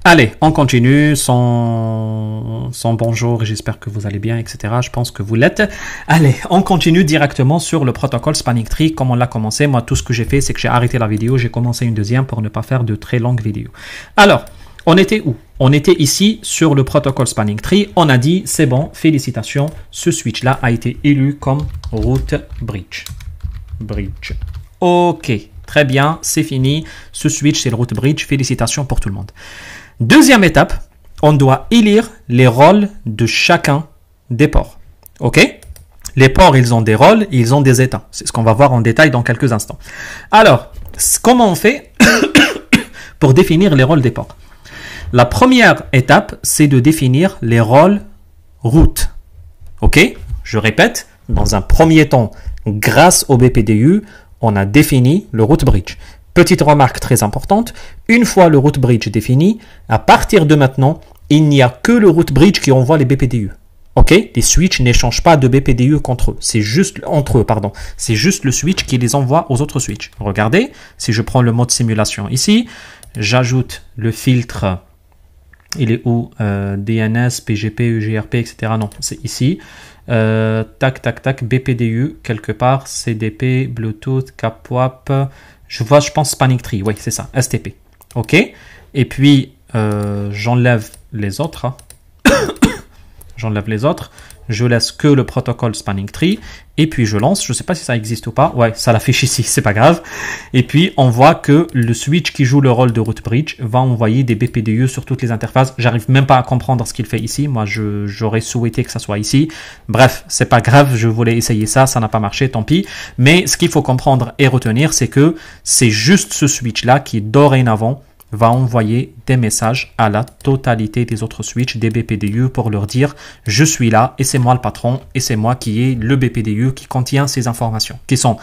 Allez, on continue son bonjour, j'espère que vous allez bien, etc. Je pense que vous l'êtes. Allez, on continue directement sur le protocole Spanning Tree, comme on l'a commencé. Moi, tout ce que j'ai fait, c'est que j'ai arrêté la vidéo, j'ai commencé une deuxième pour ne pas faire de très longues vidéos. Alors, on était où? On était ici sur le protocole Spanning Tree. On a dit, c'est bon, félicitations, ce switch-là a été élu comme route bridge. Ok, très bien, c'est fini. Ce switch, c'est le route bridge. Félicitations pour tout le monde. Deuxième étape, on doit élire les rôles de chacun des ports. Ok? Les ports, ils ont des rôles, ils ont des états. C'est ce qu'on va voir en détail dans quelques instants. Alors, comment on fait pour définir les rôles des ports? La première étape, c'est de définir les rôles route. Ok? Je répète, dans un premier temps, grâce au BPDU, on a défini le route bridge. Petite remarque très importante, une fois le route bridge défini, à partir de maintenant, il n'y a que le route bridge qui envoie les BPDU. Ok? Les switches n'échangent pas de BPDU contre eux. C'est juste C'est juste le switch qui les envoie aux autres switches. Regardez, si je prends le mode simulation ici, j'ajoute le filtre, il est où? DNS, PGP, UGRP, etc. Non, c'est ici. Tac, BPDU, quelque part, CDP, Bluetooth, CAPWAP. Je pense Spanning Tree, oui, c'est ça, STP. Ok? Et puis, j'enlève les autres. Hein. J'enlève les autres. Je laisse que le protocole Spanning Tree. Et puis, je lance. Je ne sais pas si ça existe ou pas. Ouais, ça l'affiche ici, c'est pas grave. Et puis, on voit que le switch qui joue le rôle de route bridge va envoyer des BPDU sur toutes les interfaces. J'arrive même pas à comprendre ce qu'il fait ici. Moi, j'aurais souhaité que ça soit ici. Bref, c'est pas grave. Je voulais essayer ça. Ça n'a pas marché, tant pis. Mais ce qu'il faut comprendre et retenir, c'est que c'est juste ce switch-là qui, dorénavant, va envoyer des messages à la totalité des autres switches, des BPDU, pour leur dire « Je suis là et c'est moi le patron et c'est moi qui ai le BPDU qui contient ces informations. » Qui sont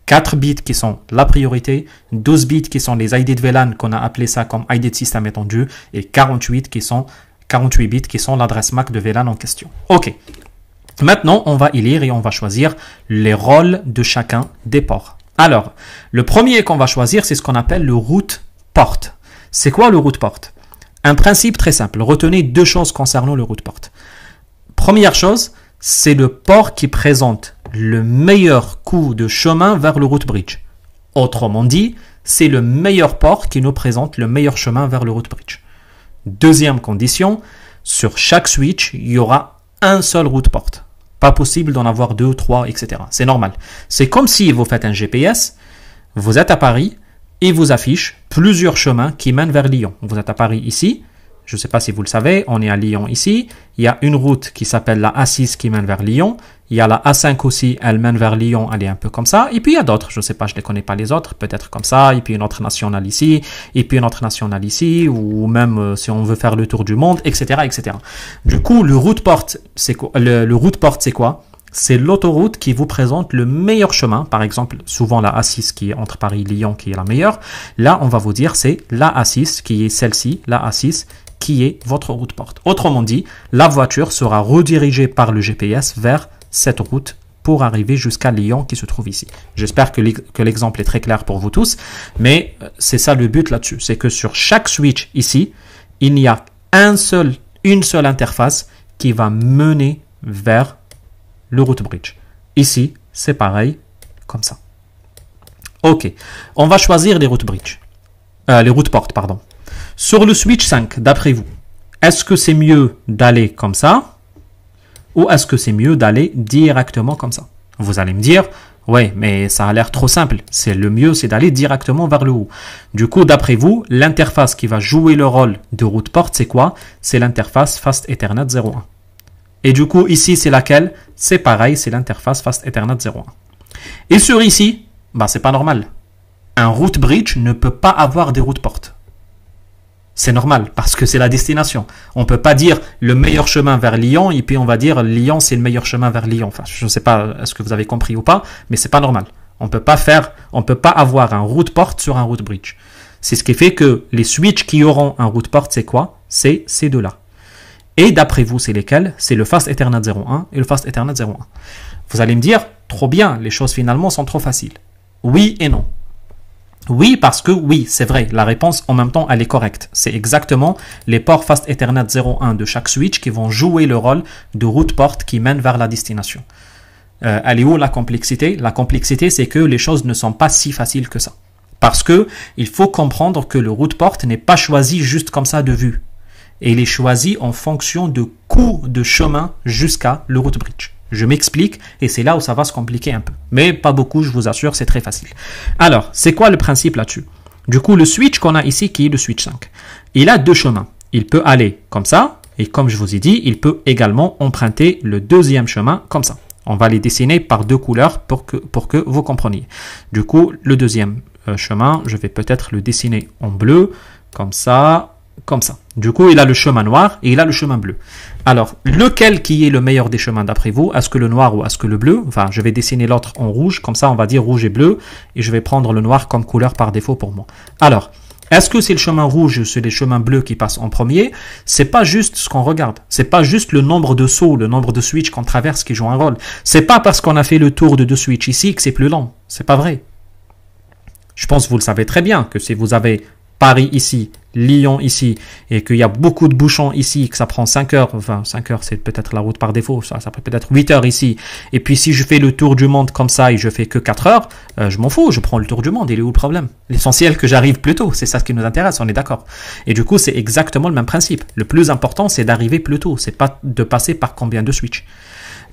4 bits qui sont la priorité, 12 bits qui sont les ID de VLAN qu'on a appelé ça comme ID de système étendu et 48 bits qui sont l'adresse MAC de VLAN en question. Ok. Maintenant, on va élire et on va choisir les rôles de chacun des ports. Alors, le premier qu'on va choisir, c'est ce qu'on appelle le route port. C'est quoi le route port? Un principe très simple. Retenez deux choses concernant le route port. Première chose, c'est le port qui présente le meilleur coût de chemin vers le route bridge. Autrement dit, c'est le meilleur port qui nous présente le meilleur chemin vers le route bridge. Deuxième condition, sur chaque switch, il y aura un seul route port. Pas possible d'en avoir 2, 3, etc. C'est normal. C'est comme si vous faites un GPS, vous êtes à Paris, et vous affiche plusieurs chemins qui mènent vers Lyon. Vous êtes à Paris ici, je ne sais pas si vous le savez, on est à Lyon ici. Il y a une route qui s'appelle la A6 qui mène vers Lyon. Il y a la A5 aussi, elle mène vers Lyon, elle est un peu comme ça. Et puis il y a d'autres, je ne sais pas, je ne les connais pas les autres, peut-être comme ça. Et puis une autre nationale ici, et puis une autre nationale ici, ou même si on veut faire le tour du monde, etc. etc. Du coup, le route port, c'est quoi? Le route port, c'est quoi? C'est l'autoroute qui vous présente le meilleur chemin. Par exemple, souvent la A6 qui est entre Paris et Lyon qui est la meilleure. Là, on va vous dire c'est la A6 qui est celle-ci, la A6 qui est votre route port. Autrement dit, la voiture sera redirigée par le GPS vers cette route pour arriver jusqu'à Lyon qui se trouve ici. J'espère que l'exemple est très clair pour vous tous, mais c'est ça le but là-dessus. C'est que sur chaque switch ici, il n'y a une seule interface qui va mener vers le route bridge. Ici, c'est pareil, comme ça. Ok, on va choisir les route bridge. Les route ports, pardon. Sur le switch 5, d'après vous, est-ce que c'est mieux d'aller comme ça ou est-ce que c'est mieux d'aller directement comme ça? Vous allez me dire, ouais, mais ça a l'air trop simple. Le mieux, c'est d'aller directement vers le haut. Du coup, d'après vous, l'interface qui va jouer le rôle de route port, c'est quoi? C'est l'interface Fast Ethernet 01. Et du coup, ici, c'est laquelle? C'est pareil, c'est l'interface Fast Ethernet 01. Et sur ici, bah, c'est pas normal. Un route bridge ne peut pas avoir des route ports. C'est normal, parce que c'est la destination. On ne peut pas dire le meilleur chemin vers Lyon, et puis on va dire Lyon, c'est le meilleur chemin vers Lyon. Enfin, je ne sais pas, est-ce que vous avez compris ou pas, mais c'est pas normal. On peut pas avoir un route port sur un route bridge. C'est ce qui fait que les switches qui auront un route port, c'est quoi? C'est ces deux-là. Et d'après vous, c'est lesquels? C'est le Fast Ethernet 01 et le Fast Ethernet 01. Vous allez me dire, trop bien, les choses finalement sont trop faciles. Oui et non. Oui, parce que oui, c'est vrai, la réponse en même temps, elle est correcte. C'est exactement les ports Fast Ethernet 0.1 de chaque switch qui vont jouer le rôle de route port qui mène vers la destination. Elle est où la complexité? La complexité, c'est que les choses ne sont pas si faciles que ça. Parce que il faut comprendre que le route port n'est pas choisi juste comme ça de vue. Et il est choisi en fonction de coût de chemin jusqu'à le route bridge. Je m'explique et c'est là où ça va se compliquer un peu. Mais pas beaucoup, je vous assure, c'est très facile. Alors, c'est quoi le principe là-dessus? Du coup, le switch qu'on a ici, qui est le switch 5, il a deux chemins. Il peut aller comme ça et comme je vous ai dit, il peut également emprunter le deuxième chemin comme ça. On va les dessiner par deux couleurs pour que vous compreniez. Du coup, le deuxième chemin, je vais peut-être le dessiner en bleu, comme ça. Comme ça. Du coup, il a le chemin noir et il a le chemin bleu. Alors, lequel qui est le meilleur des chemins d'après vous? Est-ce que le noir ou est-ce que le bleu? Enfin, je vais dessiner l'autre en rouge. Comme ça, on va dire rouge et bleu. Et je vais prendre le noir comme couleur par défaut pour moi. Alors, est-ce que c'est le chemin rouge ou c'est les chemins bleus qui passent en premier? C'est pas juste ce qu'on regarde. C'est pas juste le nombre de sauts, le nombre de switches qu'on traverse qui joue un rôle. C'est pas parce qu'on a fait le tour de deux switches ici que c'est plus lent. C'est pas vrai. Je pense que vous le savez très bien que si vous avez Paris ici, Lyon ici, et qu'il y a beaucoup de bouchons ici, que ça prend 5 heures, enfin 5 heures c'est peut-être la route par défaut, ça peut peut-être 8 heures ici, et puis si je fais le tour du monde comme ça et je fais que 4 heures, je m'en fous, je prends le tour du monde, il est où le problème? L'essentiel que j'arrive plus tôt, c'est ça ce qui nous intéresse, on est d'accord. Et du coup c'est exactement le même principe, le plus important c'est d'arriver plus tôt, c'est pas de passer par combien de switches.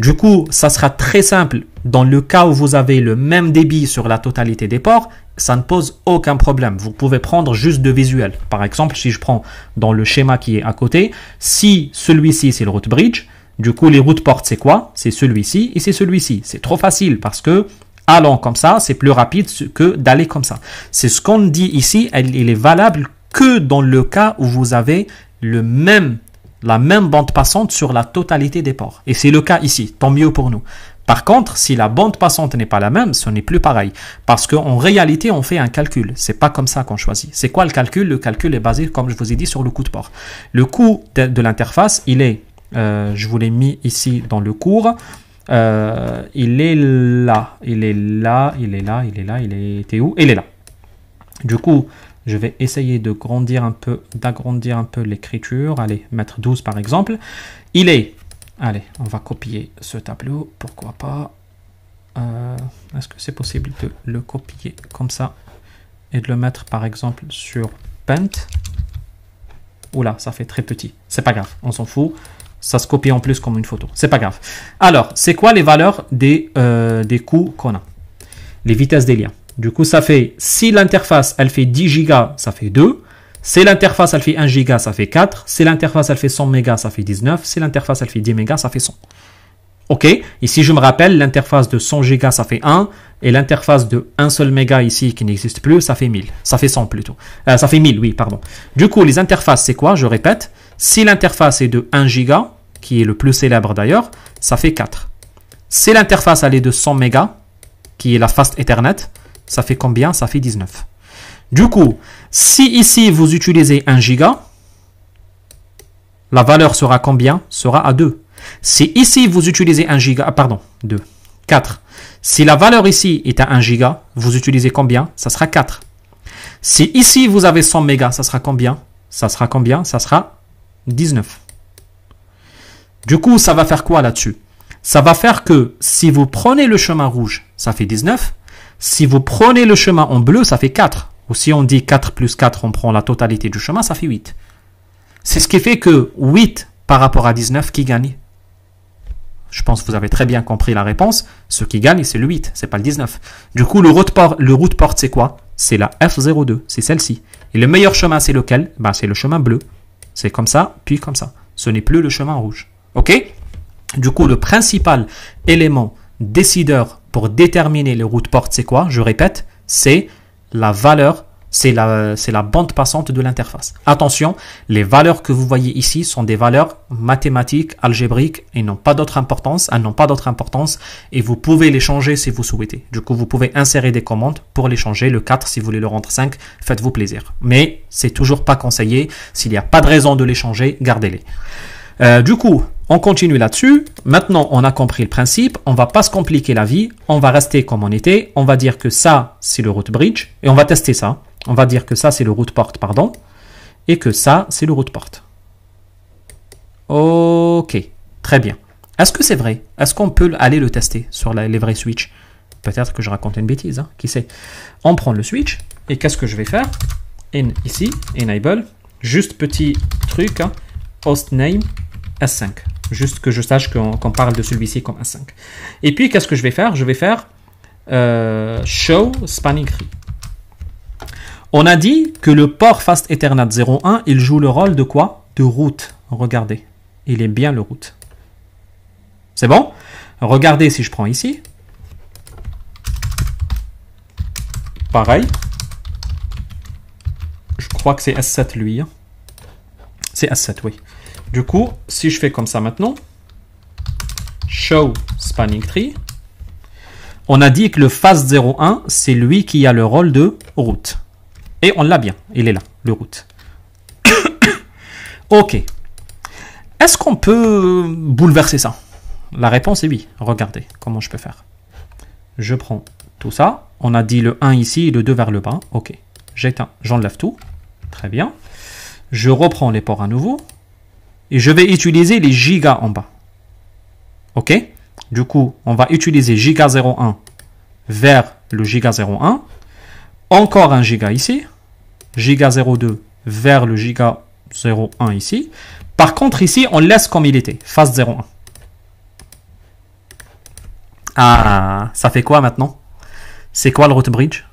Du coup, ça sera très simple. Dans le cas où vous avez le même débit sur la totalité des ports, ça ne pose aucun problème. Vous pouvez prendre juste de visuel. Par exemple, si je prends dans le schéma qui est à côté, si celui-ci c'est le route bridge, du coup les routes ports c'est quoi? C'est celui-ci et c'est celui-ci. C'est trop facile parce que allant comme ça, c'est plus rapide que d'aller comme ça. C'est ce qu'on dit ici, il est valable que dans le cas où vous avez la même bande passante sur la totalité des ports. Et c'est le cas ici, tant mieux pour nous. Par contre, si la bande passante n'est pas la même, ce n'est plus pareil. Parce qu'en réalité, on fait un calcul. C'est pas comme ça qu'on choisit. C'est quoi le calcul? Le calcul est basé, comme je vous ai dit, sur le coût de port. Le coût de l'interface, il est, je vous l'ai mis ici dans le cours, il est là. Il est là, il est là, il est là, il était où? Il est là. Du coup, je vais essayer d'agrandir un peu l'écriture. Allez, mettre 12 par exemple. Il est... Allez, on va copier ce tableau. Pourquoi pas? Est-ce que c'est possible de le copier comme ça et de le mettre par exemple sur Paint? Oula, ça fait très petit. C'est pas grave, on s'en fout. Ça se copie en plus comme une photo. C'est pas grave. Alors, c'est quoi les valeurs des coûts qu'on a? Les vitesses des liens. Du coup, ça fait, si l'interface, elle fait 10 gigas, ça fait 2. Si l'interface, elle fait 1 giga, ça fait 4. Si l'interface, elle fait 100 mégas, ça fait 19. Si l'interface, elle fait 10 mégas, ça fait 100. OK? Ici, je me rappelle, l'interface de 100 gigas, ça fait 1. Et l'interface de 1 seul méga ici, qui n'existe plus, ça fait 1000. Ça fait 100 plutôt. Ça fait 1000, oui, pardon. Du coup, les interfaces, c'est quoi? Je répète. Si l'interface est de 1 giga, qui est le plus célèbre d'ailleurs, ça fait 4. Si l'interface, elle est de 100 mégas, qui est la Fast Ethernet, ça fait combien? Ça fait 19. Du coup, si ici vous utilisez 1 giga, la valeur sera combien? Sera à 2. Si ici vous utilisez 1 giga, 4. Si la valeur ici est à 1 giga, vous utilisez combien? Ça sera 4. Si ici vous avez 100 mégas, ça sera combien? Ça sera combien? Ça sera 19. Du coup, ça va faire quoi là-dessus? Ça va faire que si vous prenez le chemin rouge, ça fait 19. Si vous prenez le chemin en bleu, ça fait 4. Ou si on dit 4 plus 4, on prend la totalité du chemin, ça fait 8. C'est ce qui fait que 8 par rapport à 19, qui gagne? Je pense que vous avez très bien compris la réponse. Ce qui gagne, c'est le 8, c'est pas le 19. Du coup, le route port, c'est quoi? C'est la F02, c'est celle-ci. Et le meilleur chemin, c'est lequel? C'est le chemin bleu. C'est comme ça, puis comme ça. Ce n'est plus le chemin rouge. OK? Du coup, le principal élément décideur pour déterminer le route port, c'est quoi? Je répète, c'est la valeur, c'est la bande passante de l'interface. Attention, les valeurs que vous voyez ici sont des valeurs mathématiques, algébriques, et n'ont pas d'autre importance, elles n'ont pas d'autre importance, et vous pouvez les changer si vous souhaitez. Du coup, vous pouvez insérer des commandes pour les changer. Le 4, si vous voulez le rendre 5, faites-vous plaisir. Mais c'est toujours pas conseillé. S'il n'y a pas de raison de les changer, gardez-les. Du coup, On continue là-dessus. Maintenant, on a compris le principe. On ne va pas se compliquer la vie. On va rester comme on était. On va dire que ça, c'est le route bridge. Et on va tester ça. On va dire que ça, c'est le route port, pardon. Et que ça, c'est le route port. Ok, très bien. Est-ce que c'est vrai? Est-ce qu'on peut aller le tester sur les vrais switches? Peut-être que je raconte une bêtise, hein? Qui sait? On prend le switch. Et qu'est-ce que je vais faire? Ici, enable. Juste petit truc, hein? Hostname S5. Juste que je sache qu'on parle de celui-ci comme S5. Et puis, qu'est-ce que je vais faire? Je vais faire show spanning tree. On a dit que le port Fast Ethernet 01, il joue le rôle de quoi? De route. Regardez, il est bien le route. C'est bon? Regardez si je prends ici. Pareil. Je crois que c'est S7 lui. Hein. C'est S7, oui. Du coup, si je fais comme ça maintenant, show spanning tree, on a dit que le Fast 01, c'est lui qui a le rôle de route. Et on l'a bien, il est là, le route. Ok. Est-ce qu'on peut bouleverser ça? La réponse est oui. Regardez comment je peux faire. Je prends tout ça. On a dit le 1 ici et le 2 vers le bas. Ok. J'éteins, j'enlève tout. Très bien. Je reprends les ports à nouveau. Et je vais utiliser les gigas en bas. Ok. Du coup, on va utiliser giga 01 vers le giga 01. Encore un giga ici. Giga 02 vers le giga 01 ici. Par contre, ici, on laisse comme il était. Phase 01. Ah, ça fait quoi maintenant? C'est quoi le route bridge?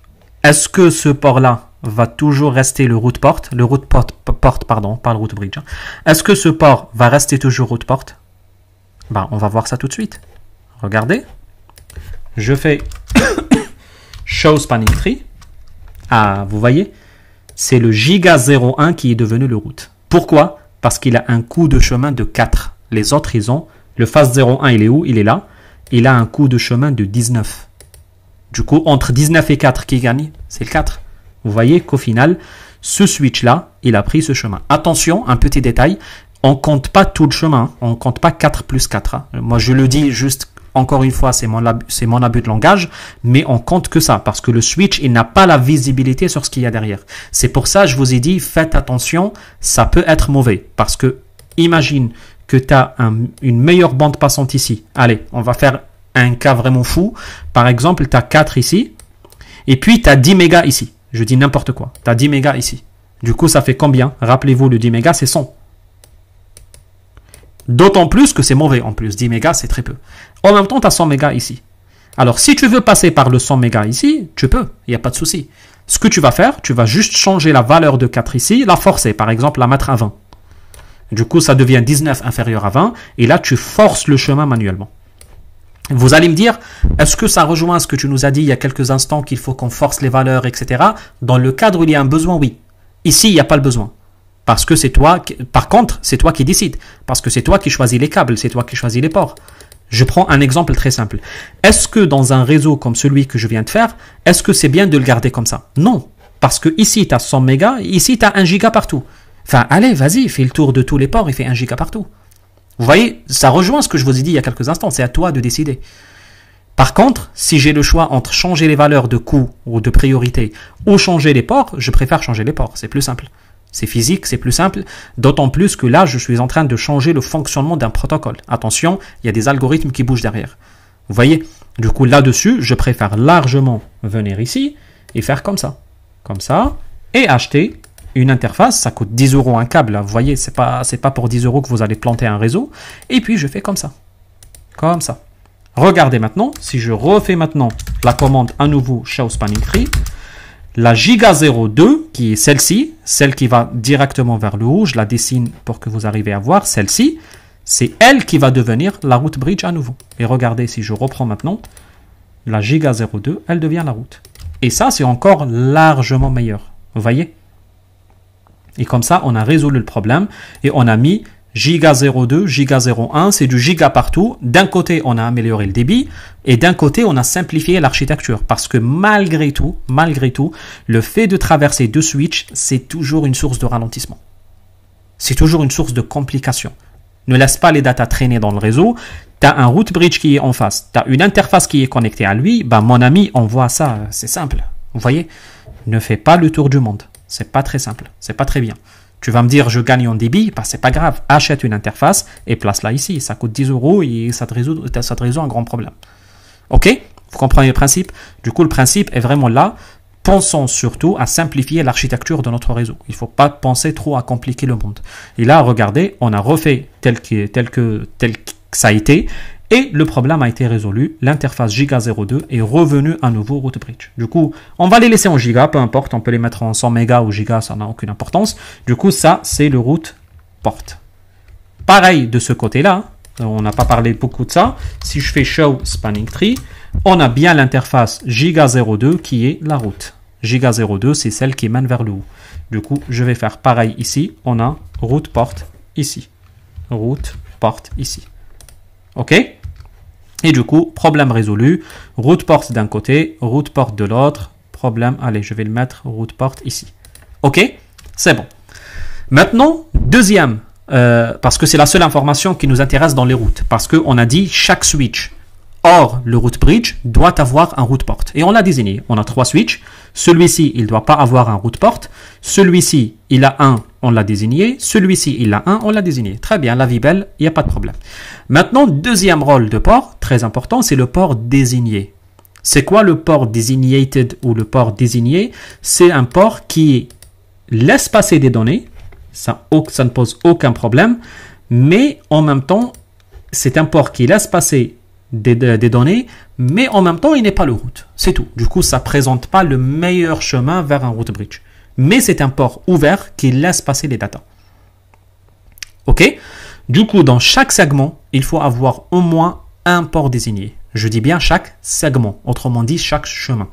Est-ce que ce port-là va toujours rester le route port? Le route port, pardon, pas le route bridge. Hein. Est-ce que ce port va rester toujours route port? Ben, on va voir ça tout de suite. Regardez. Je fais show spanning tree. Ah, vous voyez? C'est le giga 01 qui est devenu le route. Pourquoi? Parce qu'il a un coût de chemin de 4. Les autres, ils ont... Le phase 01, il est où? Il est là. Il a un coût de chemin de 19. Du coup, entre 19 et 4, qui gagne? C'est le 4. Vous voyez qu'au final, ce switch-là, il a pris ce chemin. Attention, un petit détail. On ne compte pas tout le chemin. On ne compte pas 4 plus 4. Hein. Moi, je le dis juste... Encore une fois, c'est mon abus de langage, mais on compte que ça, parce que le switch, il n'a pas la visibilité sur ce qu'il y a derrière. C'est pour ça que je vous ai dit, faites attention, ça peut être mauvais, parce que imagine que tu as une meilleure bande passante ici. Allez, on va faire un cas vraiment fou. Par exemple, tu as 4 ici, et puis tu as 10 mégas ici. Je dis n'importe quoi. Tu as 10 mégas ici. Du coup, ça fait combien? Rappelez-vous, le 10 mégas, c'est 100. D'autant plus que c'est mauvais en plus. 10 mégas, c'est très peu. En même temps, tu as 100 mégas ici. Alors, si tu veux passer par le 100 mégas ici, tu peux. Il n'y a pas de souci. Ce que tu vas faire, tu vas juste changer la valeur de 4 ici, la forcer. Par exemple, la mettre à 20. Du coup, ça devient 19 inférieur à 20. Et là, tu forces le chemin manuellement. Vous allez me dire, est-ce que ça rejoint ce que tu nous as dit il y a quelques instants qu'il faut qu'on force les valeurs, etc. Dans le cadre où il y a un besoin, oui. Ici, il n'y a pas le besoin. Parce que c'est toi, par contre, c'est toi qui décides. Parce que c'est toi qui choisis les câbles, c'est toi qui choisis les ports. Je prends un exemple très simple. Est-ce que dans un réseau comme celui que je viens de faire, est-ce que c'est bien de le garder comme ça? Non. Parce que ici, tu as 100 mégas, ici, tu as 1 giga partout. Enfin, allez, vas-y, fais le tour de tous les ports et fais 1 giga partout. Vous voyez, ça rejoint ce que je vous ai dit il y a quelques instants. C'est à toi de décider. Par contre, si j'ai le choix entre changer les valeurs de coût ou de priorité ou changer les ports, je préfère changer les ports. C'est plus simple. C'est physique, c'est plus simple, d'autant plus que là, je suis en train de changer le fonctionnement d'un protocole. Attention, il y a des algorithmes qui bougent derrière. Vous voyez? Du coup, là-dessus, je préfère largement venir ici et faire comme ça, et acheter une interface. Ça coûte 10 € un câble. Là. Vous voyez, c'est pas pour 10 € que vous allez planter un réseau. Et puis, je fais comme ça. Comme ça. Regardez maintenant, si je refais maintenant la commande à nouveau show spanning tree, la giga 02, qui est celle-ci, celle qui va directement vers le haut, je la dessine pour que vous arriviez à voir, celle-ci, c'est elle qui va devenir la route bridge à nouveau. Et regardez, si je reprends maintenant, la giga 02, elle devient la route. Et ça, c'est encore largement meilleur. Vous voyez? Et comme ça, on a résolu le problème et on a mis giga 02, giga 01, c'est du giga partout. D'un côté, on a amélioré le débit et d'un côté, on a simplifié l'architecture. Parce que malgré tout, le fait de traverser deux switches, c'est toujours une source de ralentissement. C'est toujours une source de complication. Ne laisse pas les datas traîner dans le réseau. Tu as un route bridge qui est en face. Tu as une interface qui est connectée à lui. Ben, mon ami, on voit ça. C'est simple. Vous voyez? Ne fais pas le tour du monde. C'est pas très simple. C'est pas très bien. Tu vas me dire, je gagne en débit. Ben, c'est pas grave. Achète une interface et place-la ici. Ça coûte 10 € et ça te résout un grand problème. OK? Vous comprenez le principe? Du coup, le principe est vraiment là. Pensons surtout à simplifier l'architecture de notre réseau. Il ne faut pas penser trop à compliquer le monde. Et là, regardez, on a refait tel que ça a été et le problème a été résolu. L'interface Giga 02 est revenue à nouveau route bridge. Du coup, on va les laisser en giga, peu importe, on peut les mettre en 100 mégas ou giga, ça n'a aucune importance. Du coup, ça, c'est le route port. Pareil de ce côté-là, on n'a pas parlé beaucoup de ça. Si je fais show spanning tree, on a bien l'interface Giga 02 qui est la route. Giga 02, c'est celle qui mène vers le haut. Du coup, je vais faire pareil ici. On a route port ici. Route port ici. OK? Et du coup, problème résolu. Route port d'un côté, route port de l'autre. Problème, allez, je vais le mettre route port ici. OK? C'est bon. Maintenant, deuxième, parce que c'est la seule information qui nous intéresse dans les routes. Parce qu'on a dit chaque switch hors le route bridge doit avoir un route port. Et on l'a désigné. On a 3 switches. Celui-ci, il ne doit pas avoir un route port. Celui-ci, il a un, on l'a désigné. Celui-ci, il a un, on l'a désigné. Très bien, la vie belle, il n'y a pas de problème. Maintenant, deuxième rôle de port, très important, c'est le port désigné. C'est quoi le port designated ou le port désigné? C'est un port qui laisse passer des données. Ça ne pose aucun problème. Mais en même temps, c'est un port qui laisse passer des données, mais en même temps, il n'est pas le route. C'est tout. Du coup, ça ne présente pas le meilleur chemin vers un route bridge. Mais c'est un port ouvert qui laisse passer les datas. OK? Du coup, dans chaque segment, il faut avoir au moins un port désigné. Je dis bien chaque segment, autrement dit, chaque chemin.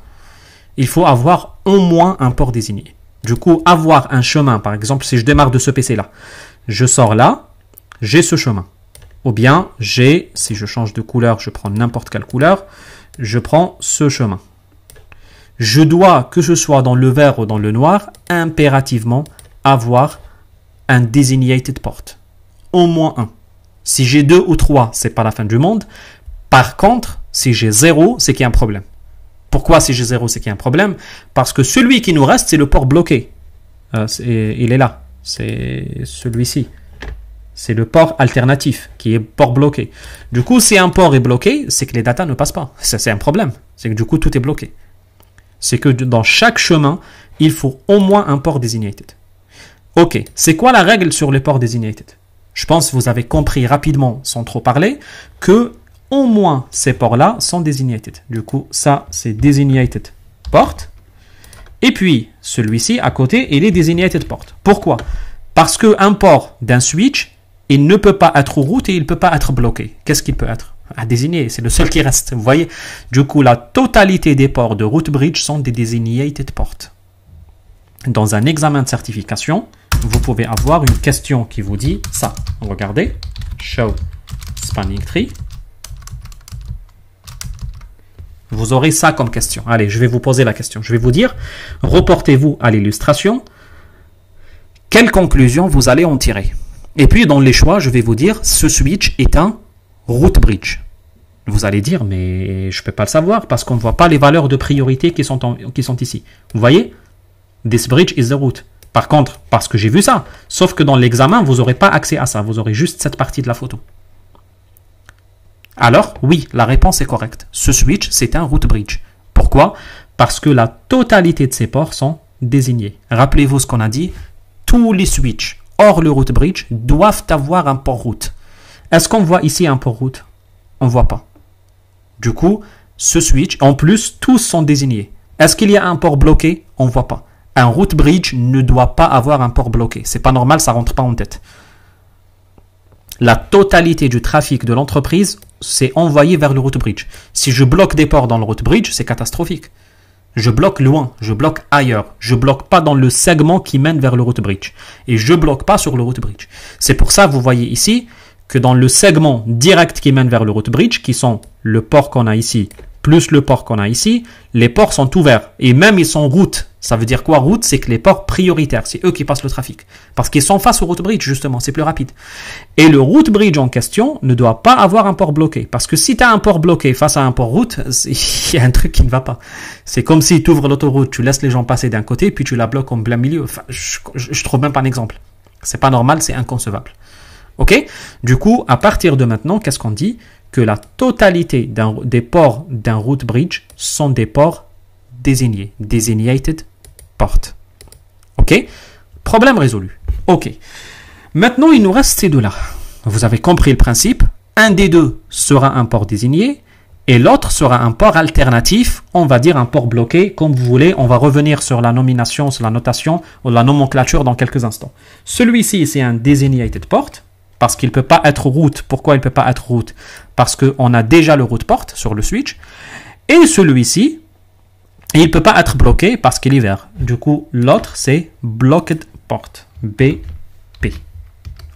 Il faut avoir au moins un port désigné. Du coup, avoir un chemin, par exemple, si je démarre de ce PC-là, je sors là, j'ai ce chemin. Ou bien, si je change de couleur, je prends n'importe quelle couleur, je prends ce chemin. Je dois, que ce soit dans le vert ou dans le noir, impérativement avoir un designated port. Au moins un. Si j'ai 2 ou 3, c'est pas la fin du monde. Par contre, si j'ai 0, c'est qu'il y a un problème. Pourquoi si j'ai 0, c'est qu'il y a un problème? Parce que celui qui nous reste, c'est le port bloqué. Il est là. C'est celui-ci. C'est le port alternatif qui est port bloqué. Du coup, si un port est bloqué, c'est que les datas ne passent pas. C'est un problème. C'est que du coup, tout est bloqué. C'est que dans chaque chemin, il faut au moins un port designated. OK. C'est quoi la règle sur les ports designated? Je pense que vous avez compris rapidement, sans trop parler, que au moins ces ports-là sont designated. Du coup, ça, c'est designated port. Et puis, celui-ci, à côté, il est designated port. Pourquoi? Parce qu'un port d'un switch, il ne peut pas être route et il ne peut pas être bloqué. Qu'est-ce qu'il peut être? À désigner, c'est le seul qui reste. Vous voyez? Du coup, la totalité des ports de route bridge sont des designated ports. Dans un examen de certification, vous pouvez avoir une question qui vous dit ça. Regardez. Show spanning tree. Vous aurez ça comme question. Allez, je vais vous poser la question. Je vais vous dire, reportez-vous à l'illustration. Quelle conclusion vous allez en tirer? Et puis, dans les choix, je vais vous dire, ce switch est un route bridge. Vous allez dire, mais je ne peux pas le savoir parce qu'on ne voit pas les valeurs de priorité qui sont ici. Vous voyez? This bridge is the route. Par contre, parce que j'ai vu ça, sauf que dans l'examen, vous n'aurez pas accès à ça. Vous aurez juste cette partie de la photo. Alors, oui, la réponse est correcte. Ce switch, c'est un route bridge. Pourquoi? Parce que la totalité de ces ports sont désignés. Rappelez-vous ce qu'on a dit. Tous les switches hors le route bridge doivent avoir un port route. Est-ce qu'on voit ici un port route? On ne voit pas. Du coup, ce switch, en plus, tous sont désignés. Est-ce qu'il y a un port bloqué? On ne voit pas. Un route bridge ne doit pas avoir un port bloqué. C'est pas normal, ça ne rentre pas en tête. La totalité du trafic de l'entreprise, c'est envoyé vers le route bridge. Si je bloque des ports dans le route bridge, c'est catastrophique. Je bloque loin, je bloque ailleurs. Je bloque pas dans le segment qui mène vers le route bridge. Et je bloque pas sur le route bridge. C'est pour ça, vous voyez ici, que dans le segment direct qui mène vers le route bridge, qui sont le port qu'on a ici, plus le port qu'on a ici, les ports sont ouverts. Et même ils sont route. Ça veut dire quoi route? C'est que les ports prioritaires, c'est eux qui passent le trafic. Parce qu'ils sont face au route bridge, justement, c'est plus rapide. Et le route bridge en question ne doit pas avoir un port bloqué. Parce que si tu as un port bloqué face à un port route, il y a un truc qui ne va pas. C'est comme si tu ouvres l'autoroute, tu laisses les gens passer d'un côté, puis tu la bloques en plein milieu. Enfin, je trouve même pas un exemple. C'est pas normal, c'est inconcevable. Ok? Du coup, à partir de maintenant, qu'est-ce qu'on dit? Que la totalité des ports d'un route bridge sont des ports désignés. Designated port. Ok? Problème résolu. Ok. Maintenant, il nous reste ces deux-là. Vous avez compris le principe. Un des deux sera un port désigné et l'autre sera un port alternatif. On va dire un port bloqué, comme vous voulez. On va revenir sur la nomination, sur la notation ou la nomenclature dans quelques instants. Celui-ci, c'est un designated port parce qu'il ne peut pas être route. Pourquoi il ne peut pas être route? Parce qu'on a déjà le route port sur le switch. Et celui-ci, il ne peut pas être bloqué parce qu'il est vert. Du coup, l'autre, c'est blocked port. BP.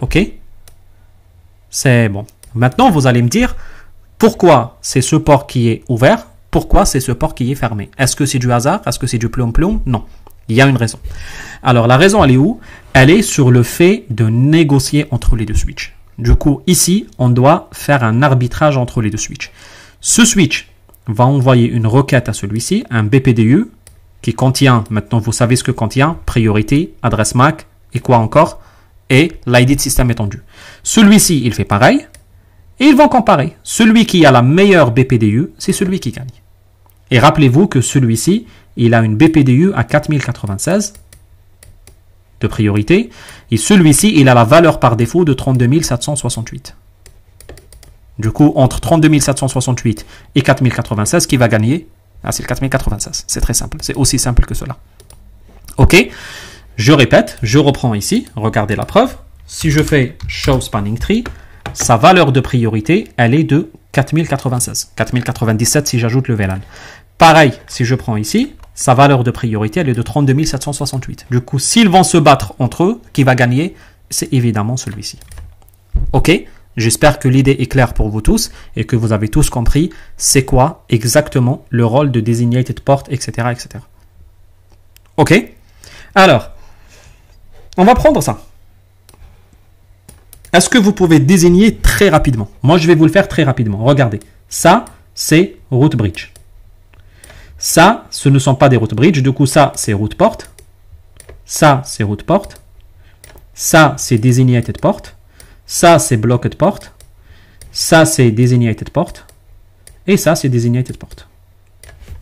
OK? C'est bon. Maintenant, vous allez me dire pourquoi c'est ce port qui est ouvert, pourquoi c'est ce port qui est fermé. Est-ce que c'est du hasard? Est-ce que c'est du plomb-plomb? Non. Il y a une raison. Alors, la raison, elle est où? Elle est sur le fait de négocier entre les deux switches. Du coup, ici, on doit faire un arbitrage entre les deux switches. Ce switch va envoyer une requête à celui-ci, un BPDU, qui contient, maintenant vous savez ce que contient, priorité, adresse MAC, et quoi encore, et l'ID de système étendu. Celui-ci, il fait pareil, et ils vont comparer. Celui qui a la meilleure BPDU, c'est celui qui gagne. Et rappelez-vous que celui-ci, il a une BPDU à 4096 de priorité, et celui-ci, il a la valeur par défaut de 32 768. Du coup, entre 32 768 et 4096, qui va gagner? Ah, c'est le 4096. C'est très simple. C'est aussi simple que cela. OK? Je répète, je reprends ici. Regardez la preuve. Si je fais show spanning tree, sa valeur de priorité, elle est de 4096. 4097 si j'ajoute le VLAN. Pareil, si je prends ici, sa valeur de priorité, elle est de 32 768. Du coup, s'ils vont se battre entre eux, qui va gagner? C'est évidemment celui-ci. OK? J'espère que l'idée est claire pour vous tous et que vous avez tous compris c'est quoi exactement le rôle de designated port, etc., etc. OK? Alors, on va prendre ça. Est-ce que vous pouvez désigner très rapidement? Moi, je vais vous le faire très rapidement. Regardez. Ça, c'est route bridge. Ça, ce ne sont pas des route bridge. Du coup, ça, c'est route port. Ça, c'est route port. Ça, c'est designated port. Ça, c'est blocked port. Ça, c'est designated port. Et ça, c'est designated port.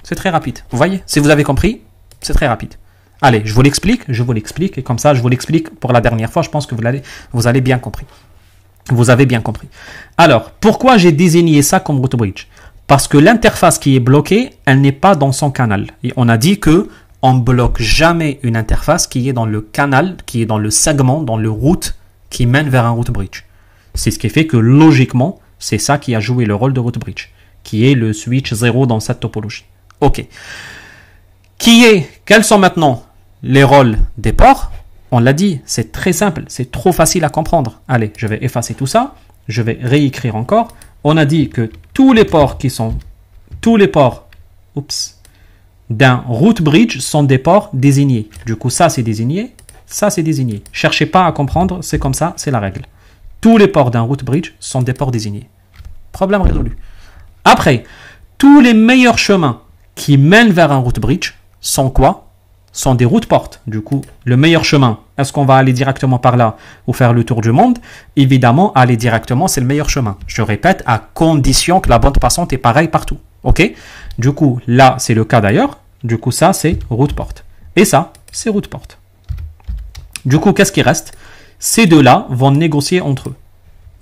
C'est très rapide. Vous voyez? Si vous avez compris, c'est très rapide. Allez, je vous l'explique. Et comme ça, je vous l'explique pour la dernière fois. Je pense que vous allez bien compris. Vous avez bien compris. Alors, pourquoi j'ai désigné ça comme route bridge? Parce que l'interface qui est bloquée, elle n'est pas dans son canal. Et on a dit que on ne bloque jamais une interface qui est dans le canal, qui est dans le segment, dans le route qui mène vers un route bridge. C'est ce qui fait que logiquement, c'est ça qui a joué le rôle de route bridge, qui est le switch 0 dans cette topologie. OK. Quels sont maintenant les rôles des ports? On l'a dit, c'est très simple, c'est trop facile à comprendre. Allez, je vais effacer tout ça, je vais réécrire encore. On a dit que tous les ports d'un route bridge sont des ports désignés. Du coup, ça c'est désigné. Ça, c'est désigné. Cherchez pas à comprendre, c'est comme ça, c'est la règle. Tous les ports d'un route bridge sont des ports désignés. Problème résolu. Après, tous les meilleurs chemins qui mènent vers un route bridge sont quoi? Sont des routes portes. Du coup, le meilleur chemin, est-ce qu'on va aller directement par là ou faire le tour du monde? Évidemment, aller directement, c'est le meilleur chemin. Je répète, à condition que la bande passante est pareille partout. OK? Du coup, là, c'est le cas d'ailleurs. Du coup, ça, c'est route porte. Et ça, c'est route porte. Du coup, qu'est-ce qui reste? Ces deux-là vont négocier entre eux.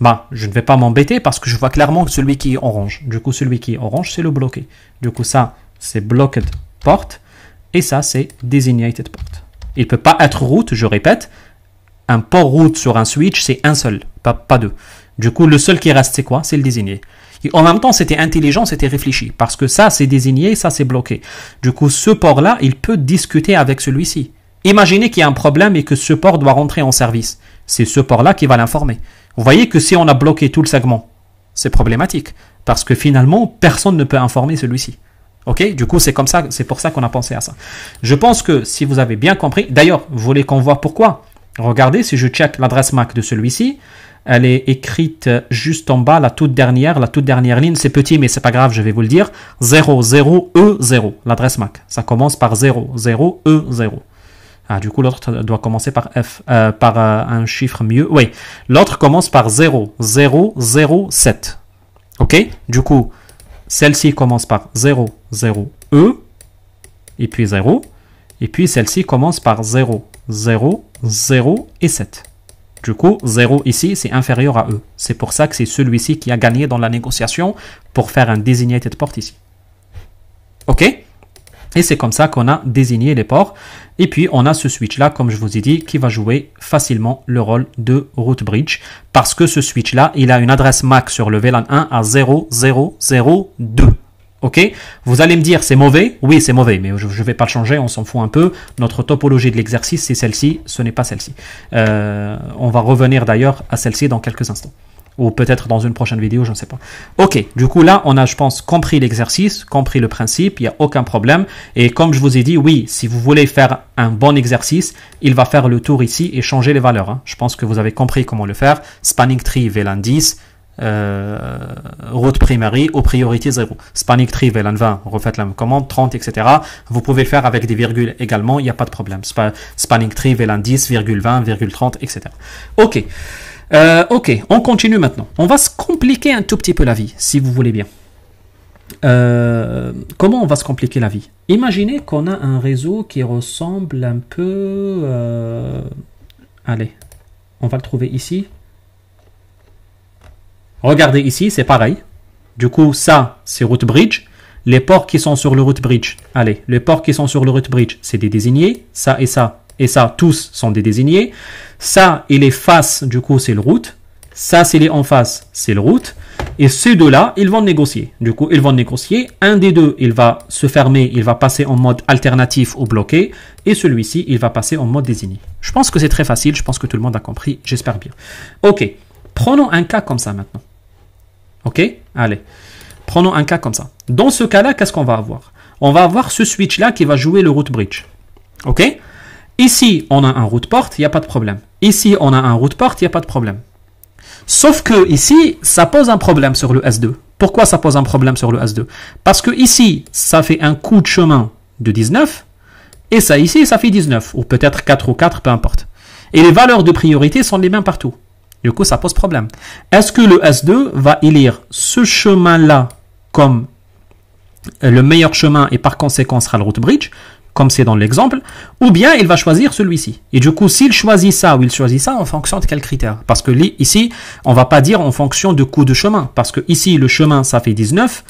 Bah, je ne vais pas m'embêter parce que je vois clairement que celui qui est orange. Du coup, celui qui est orange, c'est le bloqué. Du coup, ça, c'est blocked port. Et ça, c'est designated port. Il ne peut pas être route, je répète. Un port route sur un switch, c'est un seul, pas deux. Du coup, le seul qui reste, c'est quoi? C'est le désigné. Et en même temps, c'était intelligent, c'était réfléchi. Parce que ça, c'est désigné, ça, c'est bloqué. Du coup, ce port-là, il peut discuter avec celui-ci. Imaginez qu'il y a un problème et que ce port doit rentrer en service. C'est ce port-là qui va l'informer. Vous voyez que si on a bloqué tout le segment, c'est problématique. Parce que finalement, personne ne peut informer celui-ci. Ok, du coup, c'est comme ça, c'est pour ça qu'on a pensé à ça. Je pense que si vous avez bien compris, d'ailleurs, vous voulez qu'on voit pourquoi? Regardez, si je check l'adresse MAC de celui-ci, elle est écrite juste en bas, la toute dernière ligne, c'est petit, mais c'est pas grave, je vais vous le dire. 00E0, l'adresse MAC. Ça commence par 00E0. Ah, du coup, l'autre doit commencer par F, par un chiffre mieux. Oui, l'autre commence par 0007. Ok, du coup, celle-ci commence par 00E, et puis 0, et puis celle-ci commence par 0, 0, 0 et 7. Du coup, 0 ici, c'est inférieur à E. C'est pour ça que c'est celui-ci qui a gagné dans la négociation pour faire un designated port ici. Ok? Et c'est comme ça qu'on a désigné les ports. Et puis, on a ce switch-là, comme je vous ai dit, qui va jouer facilement le rôle de route bridge. Parce que ce switch-là, il a une adresse MAC sur le VLAN 1 à 0002. Ok? Vous allez me dire, c'est mauvais? Oui, c'est mauvais, mais je ne vais pas le changer, on s'en fout un peu. Notre topologie de l'exercice, c'est celle-ci, ce n'est pas celle-ci. On va revenir d'ailleurs à celle-ci dans quelques instants. Ou peut-être dans une prochaine vidéo, je ne sais pas. Ok, du coup là, on a, je pense, compris l'exercice, compris le principe, il n'y a aucun problème. Et comme je vous ai dit, oui, si vous voulez faire un bon exercice, il va faire le tour ici et changer les valeurs. Hein. Je pense que vous avez compris comment le faire. Spanning tree VLAN 10, route primary au priorité 0. Spanning tree VLAN 20, refaites la même commande, 30, etc. Vous pouvez le faire avec des virgules également, il n'y a pas de problème. Spanning tree VLAN 10, virgule 20, virgule 30, etc. Ok. Ok, on continue maintenant. On va se compliquer un tout petit peu la vie, si vous voulez bien. Comment on va se compliquer la vie? Imaginez qu'on a un réseau qui ressemble un peu... Allez, on va le trouver ici. Regardez ici, c'est pareil. Du coup, ça, c'est route bridge. Les ports qui sont sur le route bridge, allez, les ports qui sont sur le route bridge, c'est des désignés. Ça et ça. Et ça, tous sont des désignés. Ça et les faces, du coup, c'est le route. Ça, c'est les en face, c'est le route. Et ces deux-là, ils vont négocier. Du coup, ils vont négocier. Un des deux, il va se fermer, il va passer en mode alternatif ou bloqué. Et celui-ci, il va passer en mode désigné. Je pense que c'est très facile. Je pense que tout le monde a compris. J'espère bien. Ok. Prenons un cas comme ça maintenant. Ok? Allez. Prenons un cas comme ça. Dans ce cas-là, qu'est-ce qu'on va avoir? On va avoir ce switch-là qui va jouer le route bridge. Ok? Ici, on a un route port, il n'y a pas de problème. Ici, on a un route port, il n'y a pas de problème. Sauf que ici, ça pose un problème sur le S2. Pourquoi ça pose un problème sur le S2? Parce que ici, ça fait un coût de chemin de 19. Et ça ici, ça fait 19. Ou peut-être 4 ou 4, peu importe. Et les valeurs de priorité sont les mêmes partout. Du coup, ça pose problème. Est-ce que le S2 va élire ce chemin-là comme le meilleur chemin et par conséquent sera le route bridge, comme c'est dans l'exemple, ou bien il va choisir celui-ci. Et du coup, s'il choisit ça ou il choisit ça, en fonction de quel critère? Parce que ici, on ne va pas dire en fonction de coût de chemin. Parce que ici, le chemin, ça fait 19,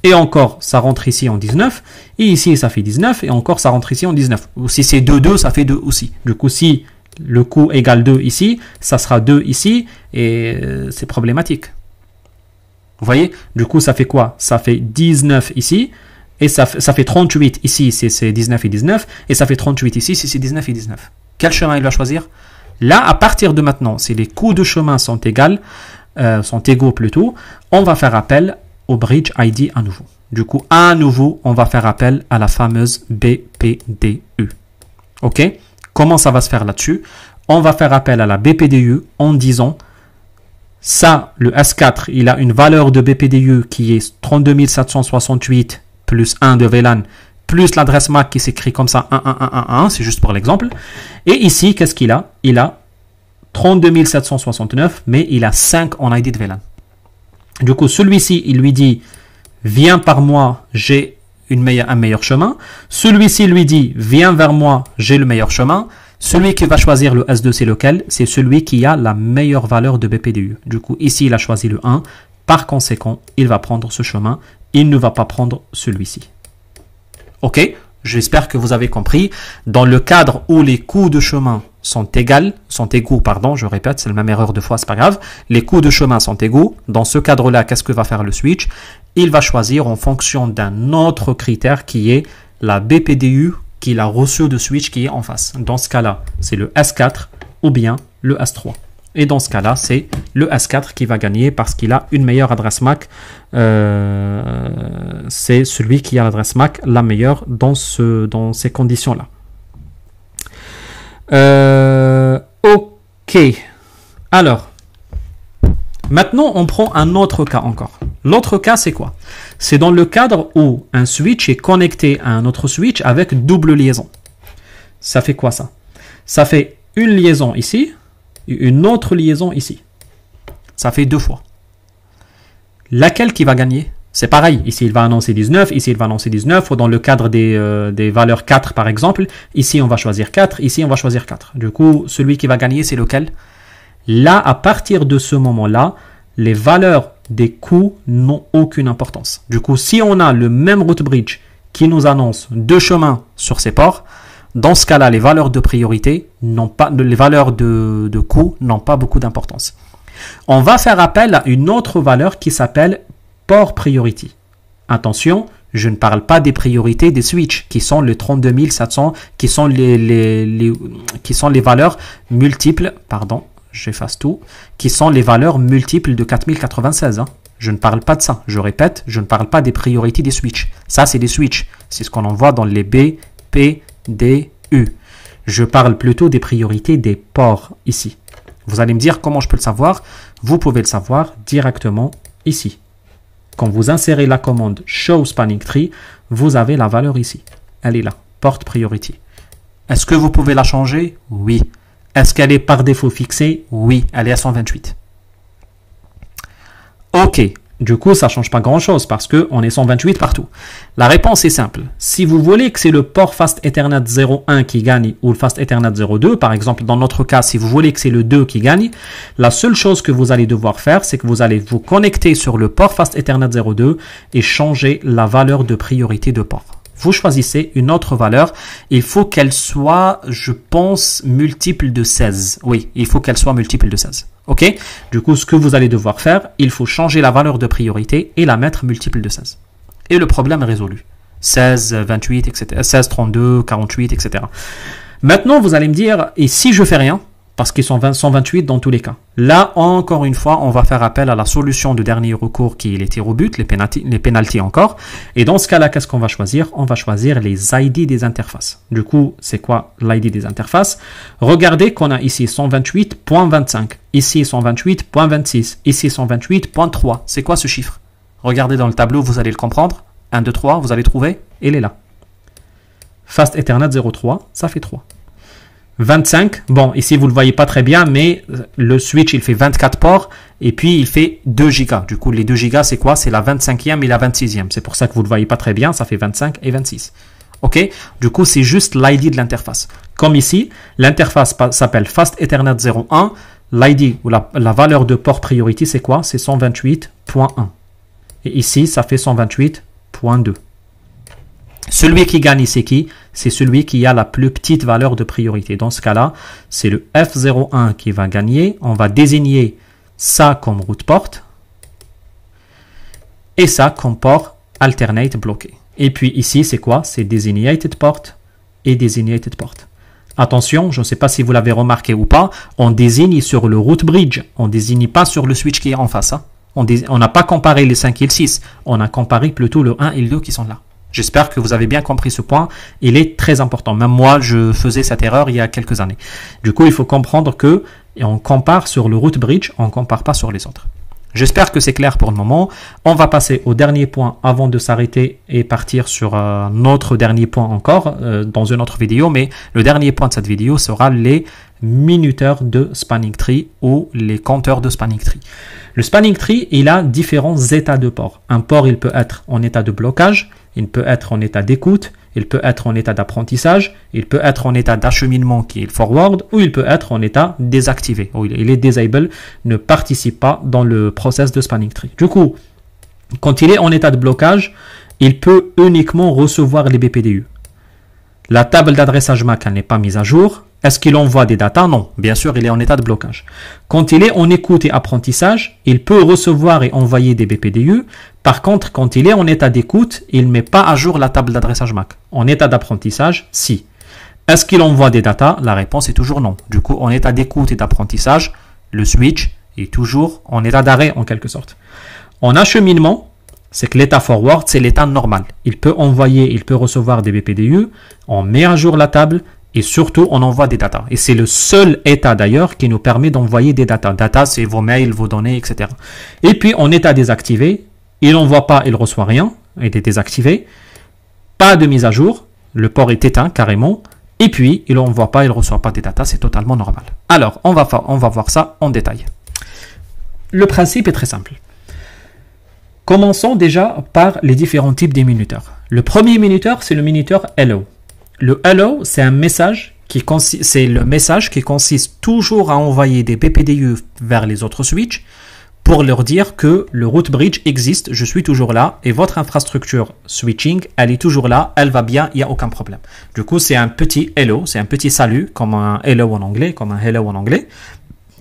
et encore, ça rentre ici en 19, et ici, ça fait 19, et encore, ça rentre ici en 19. Ou si c'est 2, 2, ça fait 2 aussi. Du coup, si le coût égale 2 ici, ça sera 2 ici, et c'est problématique. Vous voyez? Du coup, ça fait quoi? Ça fait 19 ici, et ça fait 38 ici, c'est 19 et 19, et ça fait 38 ici, c'est 19 et 19. Quel chemin il va choisir? Là, à partir de maintenant, si les coûts de chemin sont égaux plutôt, on va faire appel au bridge ID à nouveau. Du coup, à nouveau, on va faire appel à la fameuse BPDU. Ok? Comment ça va se faire là-dessus? On va faire appel à la BPDU en disant ça, le S4, il a une valeur de BPDU qui est 32 768 plus 1 de VLAN, plus l'adresse MAC qui s'écrit comme ça, 11111, c'est juste pour l'exemple. Et ici, qu'est-ce qu'il a? Il a 32 769, mais il a 5 en ID de VLAN. Du coup, celui-ci, il lui dit, viens par moi, j'ai un meilleur chemin. Celui-ci lui dit, viens vers moi, j'ai le meilleur chemin. Celui qui va choisir le S2, c'est lequel? C'est celui qui a la meilleure valeur de BPDU. Du coup, ici, il a choisi le 1. Par conséquent, il va prendre ce chemin. Il ne va pas prendre celui-ci. Ok? J'espère que vous avez compris. Dans le cadre où les coûts de chemin sont égaux, je répète, c'est la même erreur de fois, c'est pas grave. Les coûts de chemin sont égaux. Dans ce cadre-là, qu'est-ce que va faire le switch? Il va choisir en fonction d'un autre critère qui est la BPDU qu'il a reçu de switch qui est en face. Dans ce cas-là, c'est le S4 ou bien le S3. Et dans ce cas-là, c'est le S4 qui va gagner parce qu'il a une meilleure adresse MAC. C'est celui qui a l'adresse MAC la meilleure dans ces conditions-là. Ok. Alors, maintenant, on prend un autre cas encore. L'autre cas, c'est quoi? C'est dans le cadre où un switch est connecté à un autre switch avec double liaison. Ça fait quoi ça? Ça fait une liaison ici, une autre liaison ici. Ça fait 2 fois. Laquelle qui va gagner? C'est pareil. Ici, il va annoncer 19. Ici, il va annoncer 19. Ou dans le cadre des valeurs 4, par exemple. Ici, on va choisir 4. Ici, on va choisir 4. Du coup, celui qui va gagner, c'est lequel? Là, à partir de ce moment-là, les valeurs des coûts n'ont aucune importance. Du coup, si on a le même route bridge qui nous annonce 2 chemins sur ces ports, dans ce cas-là, les valeurs de priorité n'ont pas, les valeurs de coût n'ont pas beaucoup d'importance. On va faire appel à une autre valeur qui s'appelle port priority. Attention, je ne parle pas des priorités des switches qui sont le 32700, qui sont les valeurs multiples, pardon, j'efface tout, qui sont les valeurs multiples de 4096. Je ne parle pas de ça. Je répète, je ne parle pas des priorités des switches. Ça, c'est des switches. C'est ce qu'on en voit dans les B, P, D, U. Je parle plutôt des priorités des ports ici. Vous allez me dire comment je peux le savoir. Vous pouvez le savoir directement ici. Quand vous insérez la commande Show Spanning Tree, vous avez la valeur ici. Elle est là, Port Priority. Est-ce que vous pouvez la changer? Oui. Est-ce qu'elle est par défaut fixée? Oui, elle est à 128. Ok. Du coup, ça ne change pas grand-chose parce qu'on est 128 partout. La réponse est simple. Si vous voulez que c'est le port Fast Ethernet 01 qui gagne ou le Fast Ethernet 02, par exemple, dans notre cas, si vous voulez que c'est le 2 qui gagne, la seule chose que vous allez devoir faire, c'est que vous allez vous connecter sur le port Fast Ethernet 02 et changer la valeur de priorité de port. Vous choisissez une autre valeur. Il faut qu'elle soit, je pense, multiple de 16. Oui, il faut qu'elle soit multiple de 16. OK? Du coup, ce que vous allez devoir faire, il faut changer la valeur de priorité et la mettre multiple de 16. Et le problème est résolu. 16, 28, etc. 16, 32, 48, etc. Maintenant, vous allez me dire, et si je fais rien? Parce qu'ils sont 128 dans tous les cas. Là, encore une fois, on va faire appel à la solution de dernier recours qui est les tirs au but, les pénalties encore. Et dans ce cas-là, qu'est-ce qu'on va choisir? On va choisir les ID des interfaces. Du coup, c'est quoi l'ID des interfaces? Regardez qu'on a ici 128.25, ici 128.26, ici 128.3. C'est quoi ce chiffre? Regardez dans le tableau, vous allez le comprendre. 1, 2, 3, vous allez trouver. Il est là. Fast Ethernet 03, ça fait 3. 25, bon, ici vous ne le voyez pas très bien, mais le switch il fait 24 ports et puis il fait 2 gigas. Du coup, les 2 gigas, c'est quoi? C'est la 25e et la 26e. C'est pour ça que vous ne le voyez pas très bien, ça fait 25 et 26. OK? Du coup, c'est juste l'ID de l'interface. Comme ici, l'interface s'appelle Fast Ethernet 01. L'ID ou la valeur de port priority, c'est quoi? C'est 128.1. Et ici, ça fait 128.2. Celui qui gagne, c'est qui? C'est celui qui a la plus petite valeur de priorité. Dans ce cas-là, c'est le F01 qui va gagner. On va désigner ça comme route port et ça comme port alternate bloqué. Et puis ici, c'est quoi? C'est designated port et designated port. Attention, je ne sais pas si vous l'avez remarqué ou pas, on désigne sur le route bridge. On ne désigne pas sur le switch qui est en face. On n'a pas comparé les 5 et le 6. On a comparé plutôt le 1 et le 2 qui sont là. J'espère que vous avez bien compris ce point. Il est très important. Même moi, je faisais cette erreur il y a quelques années. Du coup, il faut comprendre que on compare sur le route bridge, on ne compare pas sur les autres. J'espère que c'est clair pour le moment. On va passer au dernier point avant de s'arrêter et partir sur notre dernier point encore dans une autre vidéo. Mais le dernier point de cette vidéo sera les minuteurs de spanning tree ou les compteurs de spanning tree. Le spanning tree, il a différents états de port. Un port, il peut être en état de blocage, il peut être en état d'écoute, il peut être en état d'apprentissage, il peut être en état d'acheminement qui est le forward, ou il peut être en état désactivé, où il est disable, ne participe pas dans le process de spanning tree. Du coup, quand il est en état de blocage, il peut uniquement recevoir les BPDU. La table d'adressage MAC, elle n'est pas mise à jour. Est-ce qu'il envoie des datas? Non. Bien sûr, il est en état de blocage. Quand il est en écoute et apprentissage, il peut recevoir et envoyer des BPDU. Par contre, quand il est en état d'écoute, il ne met pas à jour la table d'adressage MAC. En état d'apprentissage, si. Est-ce qu'il envoie des datas? La réponse est toujours non. Du coup, en état d'écoute et d'apprentissage, Le switch est toujours en état d'arrêt en quelque sorte. En acheminement, c'est que l'état forward, c'est l'état normal. Il peut envoyer, il peut recevoir des BPDU, on met à jour la table et surtout on envoie des datas. Et c'est le seul état d'ailleurs qui nous permet d'envoyer des datas. Data, c'est vos mails, vos données, etc. Et puis en état désactivé, il n'envoie pas, il ne reçoit rien, il est désactivé. Pas de mise à jour, le port est éteint carrément. Et puis, il n'envoie pas, il ne reçoit pas des datas, c'est totalement normal. Alors, on va voir ça en détail. Le principe est très simple. Commençons déjà par les différents types des minuteurs. Le premier minuteur, c'est le minuteur Hello. Le Hello, c'est un message c'est le message qui consiste toujours à envoyer des BPDU vers les autres switches pour leur dire que le route bridge existe, je suis toujours là et votre infrastructure switching, elle est toujours là, elle va bien, il n'y a aucun problème. Du coup, c'est un petit hello, c'est un petit salut, comme un hello en anglais,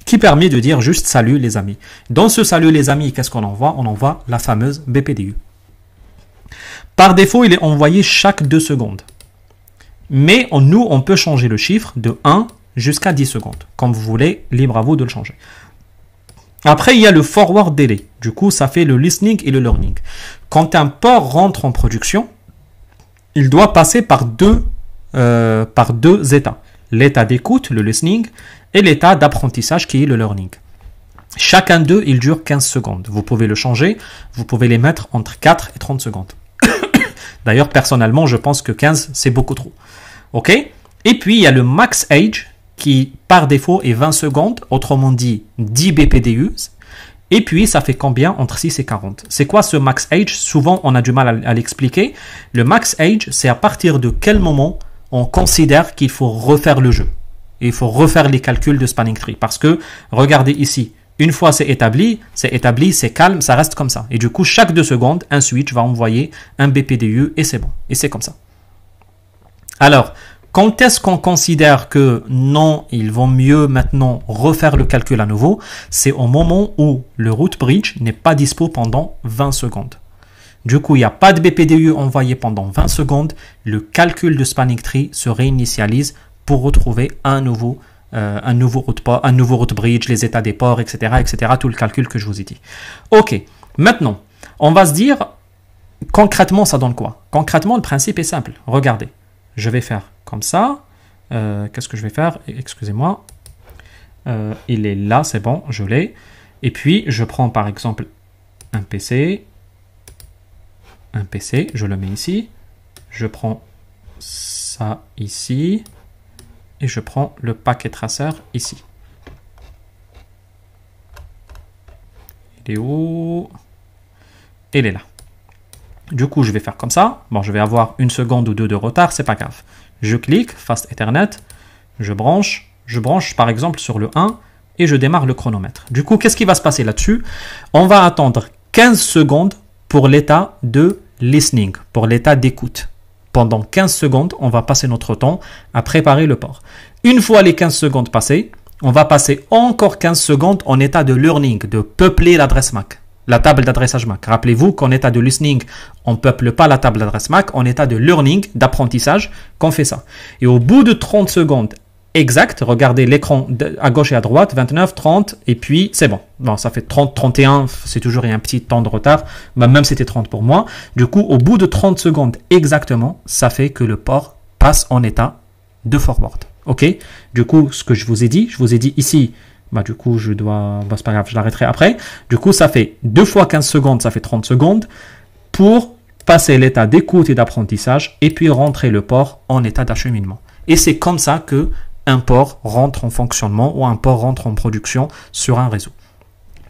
qui permet de dire juste salut les amis. Dans ce salut les amis, qu'est-ce qu'on envoie? On envoie la fameuse BPDU. Par défaut, il est envoyé chaque 2 secondes. Mais nous, on peut changer le chiffre de 1 jusqu'à 10 secondes. Comme vous voulez, libre à vous de le changer. Après, il y a le forward delay. Du coup, ça fait le listening et le learning. Quand un port rentre en production, il doit passer par deux états. L'état d'écoute, le listening, et l'état d'apprentissage qui est le learning. Chacun d'eux, il dure 15 secondes. Vous pouvez le changer, vous pouvez les mettre entre 4 et 30 secondes. D'ailleurs, personnellement, je pense que 15, c'est beaucoup trop. OK? Et puis, il y a le max age, qui par défaut est 20 secondes, autrement dit 10 BPDU. Et puis, ça fait combien? Entre 6 et 40. C'est quoi ce max age? Souvent, on a du mal à l'expliquer. Le max age, c'est à partir de quel moment on considère qu'il faut refaire le jeu. Et il faut refaire les calculs de spanning tree. Parce que, regardez ici, une fois c'est établi, c'est calme, ça reste comme ça. Et du coup, chaque 2 secondes, un switch va envoyer un BPDU et c'est bon. Et c'est comme ça. Alors, quand est-ce qu'on considère que non, il vaut mieux maintenant refaire le calcul à nouveau? C'est au moment où le route bridge n'est pas dispo pendant 20 secondes. Du coup, il n'y a pas de BPDU envoyé pendant 20 secondes. Le calcul de spanning tree se réinitialise pour retrouver un nouveau route bridge, les états des ports, etc., etc., tout le calcul que je vous ai dit. Ok, maintenant, on va se dire, concrètement, ça donne quoi? Concrètement, le principe est simple. Regardez, je vais faire comme ça. Qu'est-ce que je vais faire? Excusez-moi. Il est là, c'est bon, je l'ai. Et puis, je prends par exemple un PC, je le mets ici. Je prends ça ici. Et je prends le paquet traceur ici. Il est où? Il est là. Du coup, je vais faire comme ça. Bon, je vais avoir 1 seconde ou 2 de retard, c'est pas grave. Je clique, Fast Ethernet, je branche par exemple sur le 1 et je démarre le chronomètre. Du coup, qu'est-ce qui va se passer là-dessus? On va attendre 15 secondes pour l'état de listening, pour l'état d'écoute. Pendant 15 secondes, on va passer notre temps à préparer le port. Une fois les 15 secondes passées, on va passer encore 15 secondes en état de learning, de peupler l'adresse MAC, la table d'adressage MAC. Rappelez-vous qu'en état de listening, on ne peuple pas la table d'adresse MAC, en état de learning, d'apprentissage, qu'on fait ça. Et au bout de 30 secondes exactes, regardez l'écran à gauche et à droite, 29, 30, et puis c'est bon. Bon, ça fait 30, 31, c'est toujours un petit temps de retard, même c'était 30 pour moi. Du coup, au bout de 30 secondes exactement, ça fait que le port passe en état de forward. OK? Du coup, ce que je vous ai dit ici, du coup, c'est pas grave, je l'arrêterai après. Du coup, ça fait 2 fois 15 secondes, ça fait 30 secondes pour passer l'état d'écoute et d'apprentissage et puis rentrer le port en état d'acheminement. Et c'est comme ça que un port rentre en fonctionnement ou un port rentre en production sur un réseau.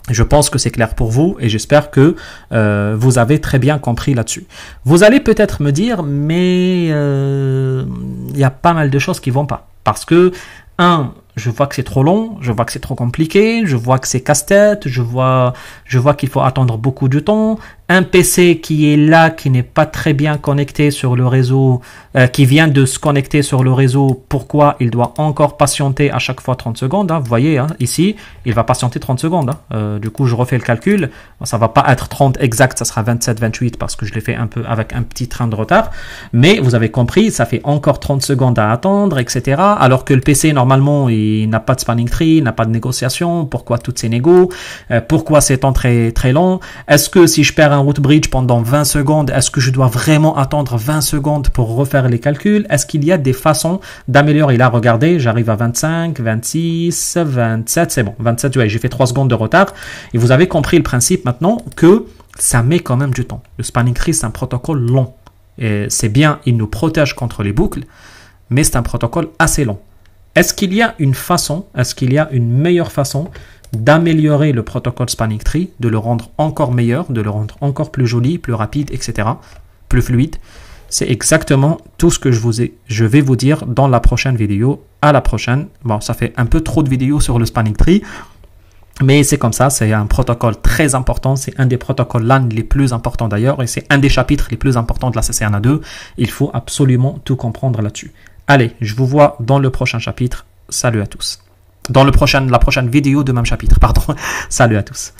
Je pense que c'est clair pour vous et j'espère que vous avez très bien compris là-dessus. Vous allez peut-être me dire, mais il y a pas mal de choses qui vont pas. Parce que, je vois que c'est trop long, je vois que c'est trop compliqué, je vois que c'est casse-tête, je vois qu'il faut attendre beaucoup de temps. un PC qui est là, qui n'est pas très bien connecté sur le réseau, qui vient de se connecter sur le réseau, pourquoi il doit encore patienter à chaque fois 30 secondes, hein, vous voyez, hein, ici, il va patienter 30 secondes. Hein. Du coup, je refais le calcul. Ça va pas être 30 exact, ça sera 27, 28 parce que je l'ai fait un peu avec un petit train de retard. Mais vous avez compris, ça fait encore 30 secondes à attendre, etc. Alors que le PC, normalement, il n'a pas de spanning tree, il n'a pas de négociation. Pourquoi toutes ces négos? Pourquoi ces temps très, très longs? Est-ce que si je perds un root bridge pendant 20 secondes, est-ce que je dois vraiment attendre 20 secondes pour refaire les calculs? Est-ce qu'il y a des façons d'améliorer? Là, regardez, j'arrive à 25, 26, 27, c'est bon. 27, ouais, j'ai fait 3 secondes de retard. Et vous avez compris le principe maintenant que ça met quand même du temps. Le spanning tree, c'est un protocole long. Et c'est bien, il nous protège contre les boucles, mais c'est un protocole assez long. Est-ce qu'il y a une façon, est-ce qu'il y a une meilleure façon d'améliorer le protocole spanning tree, de le rendre encore meilleur, de le rendre encore plus joli, plus rapide, etc., plus fluide? C'est exactement tout ce que je vais vous dire dans la prochaine vidéo. À la prochaine. Bon, ça fait un peu trop de vidéos sur le spanning tree, mais c'est comme ça, c'est un protocole très important, c'est un des protocoles LAN les plus importants d'ailleurs, et c'est un des chapitres les plus importants de la CCNA 2. Il faut absolument tout comprendre là-dessus. Allez, je vous vois dans le prochain chapitre. Salut à tous. Dans la prochaine vidéo de même chapitre, pardon. Salut à tous.